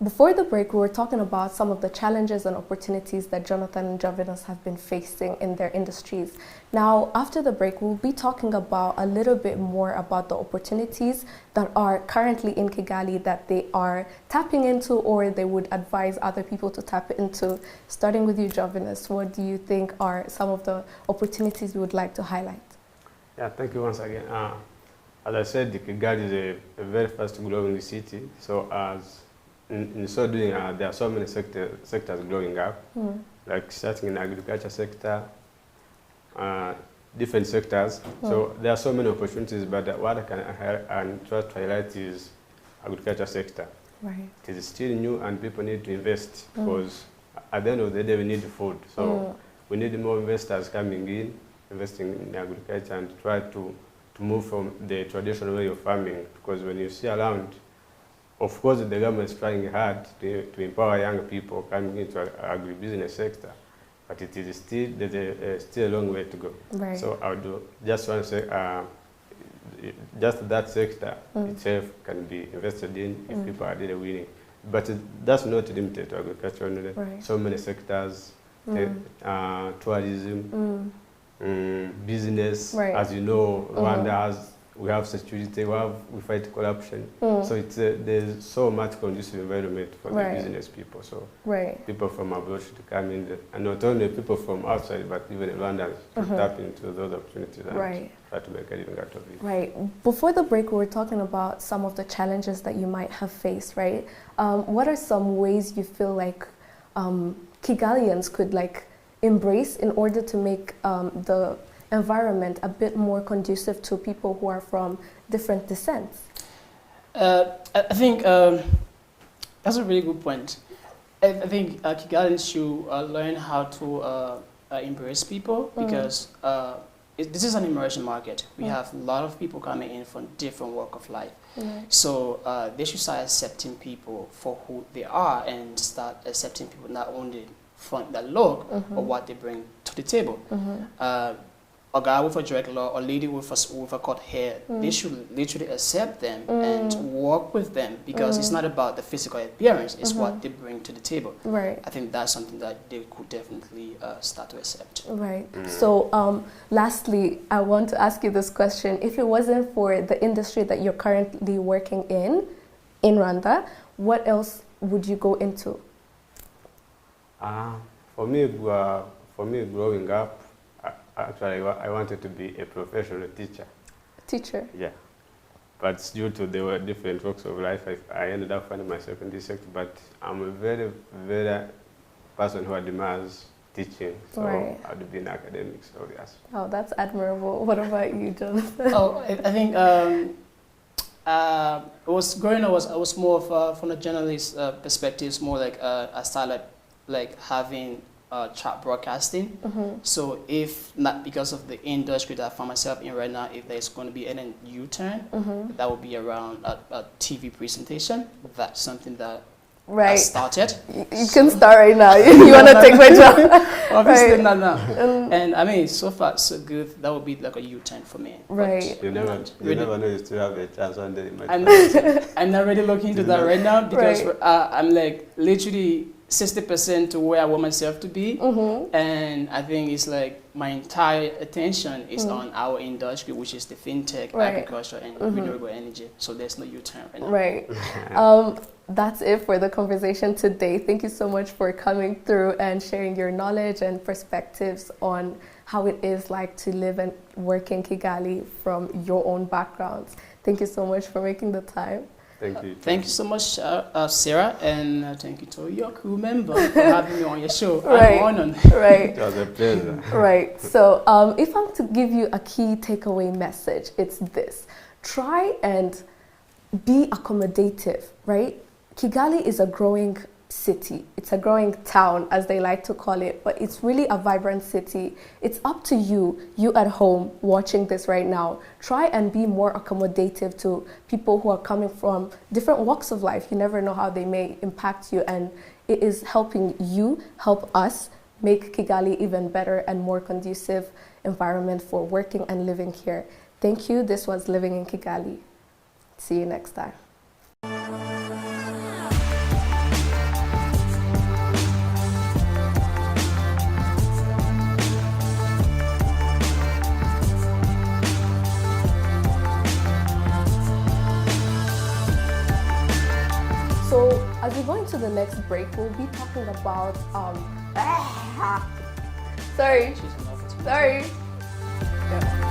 Before the break, we were talking about some of the challenges and opportunities that Jonathan and Jovinus have been facing in their industries. Now, after the break, we'll be talking about a little bit more about the opportunities that are currently in Kigali that they are tapping into, or they would advise other people to tap into. Starting with you, Jovinus, what do you think are some of the opportunities you would like to highlight? Yeah, thank you once again. As I said, Kigali is a very fast growing city. So in so doing, there are so many sectors growing up, like starting in the agriculture sector, different sectors. So there are so many opportunities, but what I can try to highlight is agriculture sector. Right. It is still new and people need to invest because at the end of the day we need food. So we need more investors coming in, investing in agriculture and try to move from the traditional way of farming, because when you see around, of course, the government is trying hard to empower young people coming into agribusiness sector, but it is still there's still a long way to go. Right. So I would just want to say, just that sector itself can be invested in if people are really willing. But that's not limited to agriculture only. Right. So many sectors, tourism, business. Right. As you know, Rwanda has. We have security, we fight corruption. So it's there's so much conducive environment for the business people. So people from abroad should come in, and not only people from outside, but even Rwandans to tap into those opportunities and try to make a living out of it. Right. Before the break, we were talking about some of the challenges that you might have faced, right? What are some ways you feel like Kigalians could embrace in order to make the environment a bit more conducive to people who are from different descents? I think that's a really good point. I think Kigalians should learn how to embrace people, because this is an immersion market. We have a lot of people coming in from different walk of life. So they should start accepting people for who they are and start accepting people not only from their look or what they bring to the table. A guy with a dreadlock or lady with a cut hair, they should literally accept them and work with them, because it's not about the physical appearance, it's what they bring to the table. Right. I think that's something that they could definitely start to accept. Right. So lastly, I want to ask you this question. If it wasn't for the industry that you're currently working in Rwanda, what else would you go into? For me, growing up, actually, I wanted to be a professional teacher. Teacher? Yeah. But due to the different walks of life, I ended up finding myself in this sector. But I'm a very, very person who admires teaching. So I'd be in academics, so yes. Oh, that's admirable. What about you, Jonathan? Oh, I think it was growing up. I was more of from a journalist perspective. It's more like I started having chat broadcasting. So if not because of the industry that I find myself in right now, if there's going to be any U-turn, that would be around a TV presentation. That's something that I started. You can start right now. You want to take my job? Obviously not now. And I mean, so far so good. That would be like a U-turn for me. Right. You never know you still have a chance one day. I'm not really looking into that right now, because I'm like literally 60% to where I want myself to be, and I think it's like my entire attention is on our industry, which is the fintech, agriculture, and renewable energy. So there's no U-turn right now. Right. That's it for the conversation today. Thank you so much for coming through and sharing your knowledge and perspectives on how it is like to live and work in Kigali from your own backgrounds. Thank you so much for making the time. Thank you. Thank you so much, Sarah, and thank you to your crew member for having me on your show. Right. I'm honored. Right. It was a pleasure. Right. So if I'm to give you a key takeaway message, it's this. Try and be accommodative, right? Kigali is a growing city. It's a growing town, as they like to call it, but it's really a vibrant city. It's up to you at home watching this right now. Try and be more accommodative to people who are coming from different walks of life. You never know how they may impact you, and it is helping you help us make Kigali even better and more conducive environment for working and living here. Thank you. This was Living in Kigali. See you next time. So as we go into the next break, we'll be talking about sorry. She's an opportunity. Sorry. Yeah.